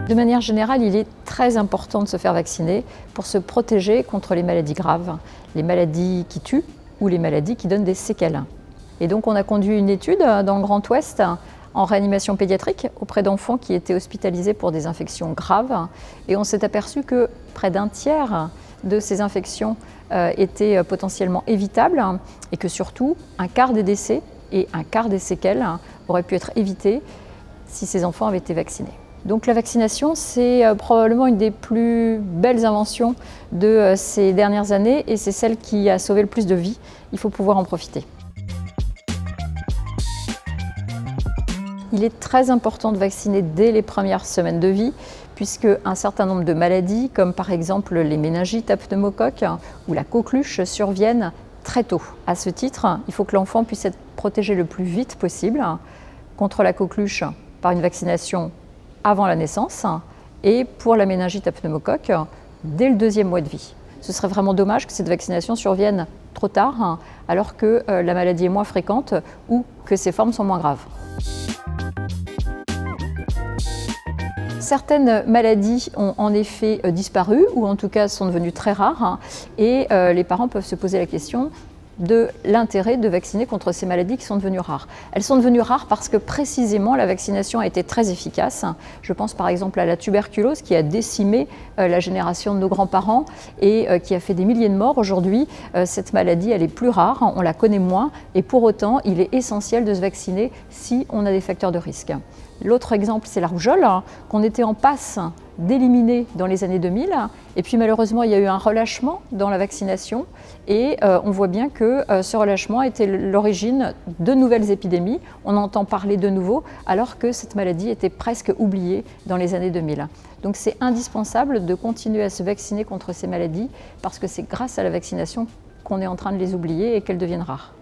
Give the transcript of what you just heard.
De manière générale, il est très important de se faire vacciner pour se protéger contre les maladies graves, les maladies qui tuent ou les maladies qui donnent des séquelles. Et donc on a conduit une étude dans le Grand Ouest en réanimation pédiatrique auprès d'enfants qui étaient hospitalisés pour des infections graves. Et on s'est aperçu que près d'un tiers de ces infections étaient potentiellement évitables et que surtout un quart des décès et un quart des séquelles auraient pu être évités si ces enfants avaient été vaccinés. Donc la vaccination, c'est probablement une des plus belles inventions de ces dernières années et c'est celle qui a sauvé le plus de vies. Il faut pouvoir en profiter. Il est très important de vacciner dès les premières semaines de vie, puisque un certain nombre de maladies, comme par exemple les méningites à pneumocoque ou la coqueluche, surviennent très tôt. À ce titre, il faut que l'enfant puisse être protégé le plus vite possible contre la coqueluche par une vaccination avant la naissance et pour la méningite à pneumocoque dès le 2e mois de vie. Ce serait vraiment dommage que cette vaccination survienne trop tard, alors que la maladie est moins fréquente ou que ses formes sont moins graves. Certaines maladies ont en effet disparu ou en tout cas sont devenues très rares et les parents peuvent se poser la question de l'intérêt de vacciner contre ces maladies qui sont devenues rares. Elles sont devenues rares parce que précisément la vaccination a été très efficace. Je pense par exemple à la tuberculose qui a décimé la génération de nos grands-parents et qui a fait des milliers de morts. Aujourd'hui, cette maladie elle est plus rare, on la connaît moins et pour autant il est essentiel de se vacciner si on a des facteurs de risque. L'autre exemple, c'est la rougeole, qu'on était en passe d'éliminer dans les années 2000. Et puis malheureusement, il y a eu un relâchement dans la vaccination. Et on voit bien que ce relâchement était l'origine de nouvelles épidémies. On entend parler de nouveau, alors que cette maladie était presque oubliée dans les années 2000. Donc c'est indispensable de continuer à se vacciner contre ces maladies, parce que c'est grâce à la vaccination qu'on est en train de les oublier et qu'elles deviennent rares.